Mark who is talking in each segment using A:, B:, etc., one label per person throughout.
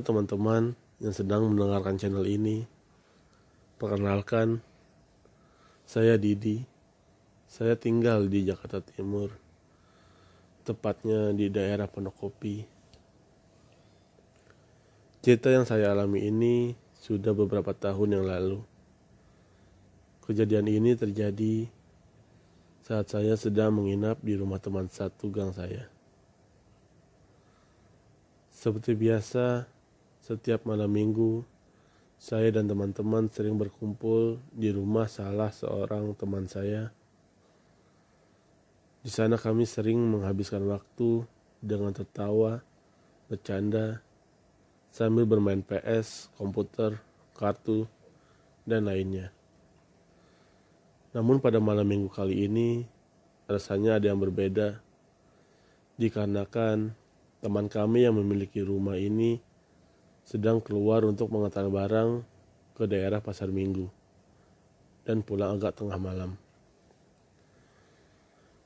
A: Halo teman-teman yang sedang mendengarkan channel ini. Perkenalkan, saya Didi. Saya tinggal di Jakarta Timur, tepatnya di daerah Pondok Kopi. Cerita yang saya alami ini sudah beberapa tahun yang lalu. Kejadian ini terjadi saat saya sedang menginap di rumah teman satu gang saya. Seperti biasa, setiap malam minggu, saya dan teman-teman sering berkumpul di rumah salah seorang teman saya. Di sana kami sering menghabiskan waktu dengan tertawa, bercanda, sambil bermain PS, komputer, kartu, dan lainnya. Namun pada malam minggu kali ini, rasanya ada yang berbeda. Dikarenakan teman kami yang memiliki rumah ini sedang keluar untuk mengantar barang ke daerah pasar minggu dan pulang agak tengah malam.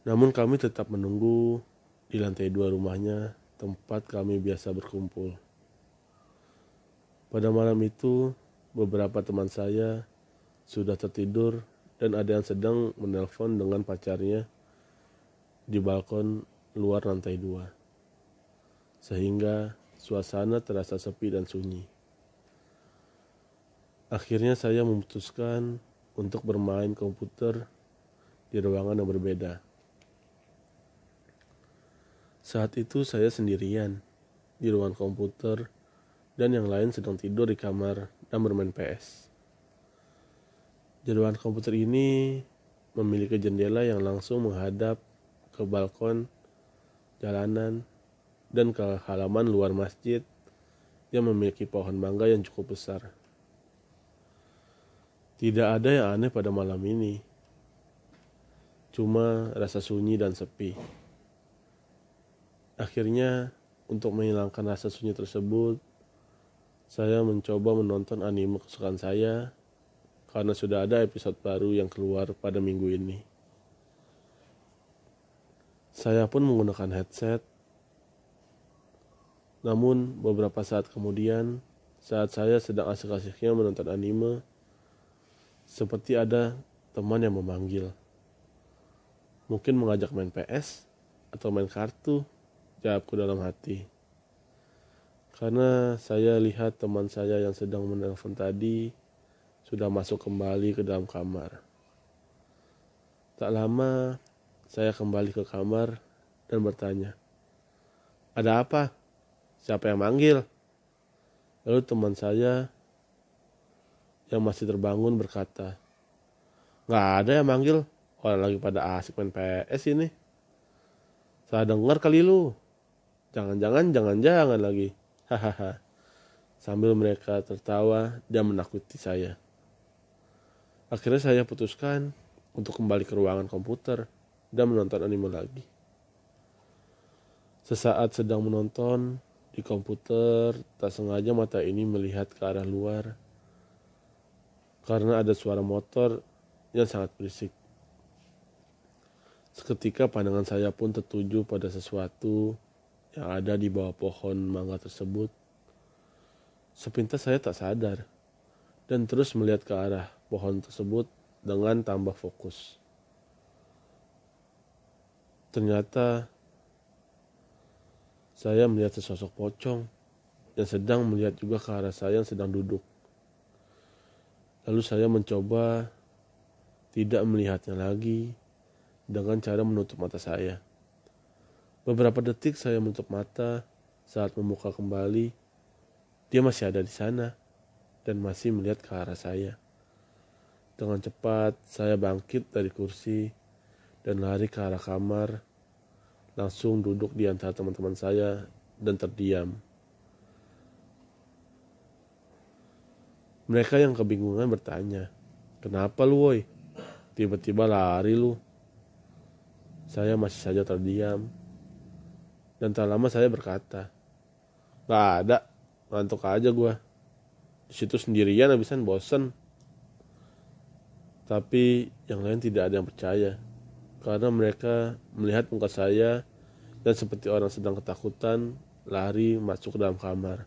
A: Namun kami tetap menunggu di lantai 2 rumahnya, tempat kami biasa berkumpul. Pada malam itu, beberapa teman saya sudah tertidur dan ada yang sedang menelpon dengan pacarnya di balkon luar lantai 2. Sehingga suasana terasa sepi dan sunyi. Akhirnya saya memutuskan untuk bermain komputer di ruangan yang berbeda. Saat itu saya sendirian di ruangan komputer dan yang lain sedang tidur di kamar dan bermain PS. Di ruangan komputer ini memiliki jendela yang langsung menghadap ke balkon, jalanan, dan ke halaman luar masjid yang memiliki pohon mangga yang cukup besar. Tidak ada yang aneh pada malam ini, cuma rasa sunyi dan sepi. Akhirnya, untuk menghilangkan rasa sunyi tersebut, saya mencoba menonton anime kesukaan saya karena sudah ada episode baru yang keluar pada minggu ini. Saya pun menggunakan headset. Namun beberapa saat kemudian, saat saya sedang asik-asiknya menonton anime, seperti ada teman yang memanggil. Mungkin mengajak main PS atau main kartu, jawabku dalam hati. Karena saya lihat teman saya yang sedang menelpon tadi sudah masuk kembali ke dalam kamar. Tak lama, saya kembali ke kamar dan bertanya, "Ada apa? Siapa yang manggil?" Lalu teman saya yang masih terbangun berkata, "Gak ada yang manggil, orang lagi pada asik main PS ini. Salah dengar kali lu. Jangan lagi. Hahaha." Sambil mereka tertawa dan menakuti saya. Akhirnya saya putuskan untuk kembali ke ruangan komputer dan menonton anime lagi. Sesaat sedang menonton di komputer, tak sengaja mata ini melihat ke arah luar karena ada suara motor yang sangat berisik. Seketika pandangan saya pun tertuju pada sesuatu yang ada di bawah pohon mangga tersebut. Sepintas saya tak sadar dan terus melihat ke arah pohon tersebut dengan tambah fokus. Ternyata saya melihat sesosok pocong yang sedang melihat juga ke arah saya yang sedang duduk. Lalu saya mencoba tidak melihatnya lagi dengan cara menutup mata saya. Beberapa detik saya menutup mata, saat membuka kembali, dia masih ada di sana dan masih melihat ke arah saya. Dengan cepat saya bangkit dari kursi dan lari ke arah kamar, langsung duduk di antara teman-teman saya dan terdiam. Mereka yang kebingungan bertanya, "Kenapa lu woi? Tiba-tiba lari lu?" Saya masih saja terdiam. Dan tak lama saya berkata, "Gak ada, ngantuk aja gua. Di situ sendirian habisan bosen." Tapi yang lain tidak ada yang percaya, karena mereka melihat muka saya dan seperti orang sedang ketakutan lari masuk ke dalam kamar.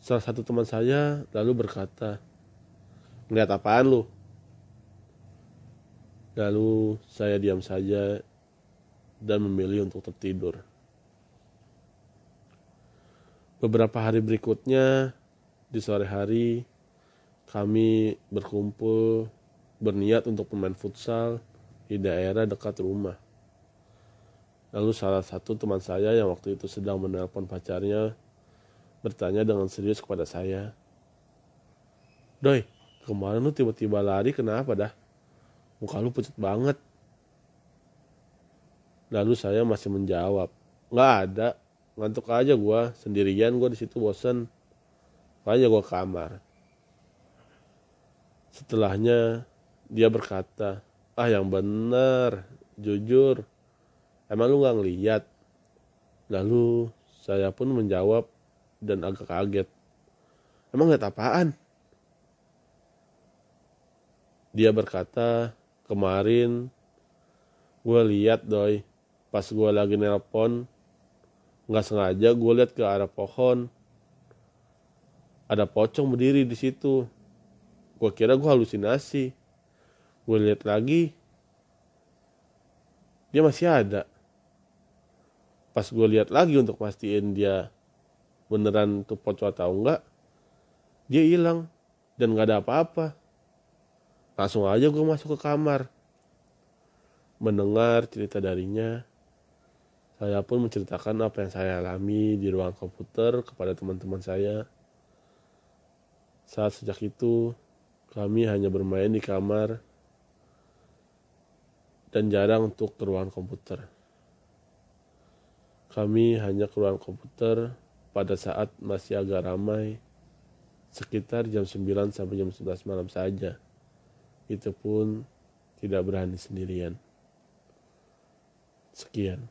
A: Salah satu teman saya lalu berkata, "Ngeliat apaan lu?" Lalu saya diam saja dan memilih untuk tertidur. Beberapa hari berikutnya, di sore hari, kami berkumpul berniat untuk bermain futsal di daerah dekat rumah. Lalu salah satu teman saya yang waktu itu sedang menelpon pacarnya bertanya dengan serius kepada saya, "Doi, kemarin lu tiba-tiba lari kenapa dah? Muka lu pucat banget." Lalu saya masih menjawab, "Nggak ada, ngantuk aja gua, sendirian gua di situ bosen, makanya gua ke kamar." Setelahnya dia berkata, "Ah yang bener, jujur, emang lu nggak ngeliat?" Lalu saya pun menjawab dan agak kaget, "Emang lihat apaan?" Dia berkata, "Kemarin gue lihat doi, pas gue lagi nelpon, nggak sengaja gue lihat ke arah pohon, ada pocong berdiri di situ. Gue kira gue halusinasi. Gue lihat lagi, dia masih ada. Pas gue lihat lagi untuk pastiin dia beneran tuh pocong atau enggak, dia hilang dan nggak ada apa-apa. Langsung aja gue masuk ke kamar." Mendengar cerita darinya, saya pun menceritakan apa yang saya alami di ruang komputer kepada teman-teman saya. Saat sejak itu, kami hanya bermain di kamar dan jarang untuk ke ruang komputer. Kami hanya ke ruang komputer pada saat masih agak ramai, sekitar jam 9 sampai jam 11 malam saja. Itu pun tidak berani sendirian. Sekian.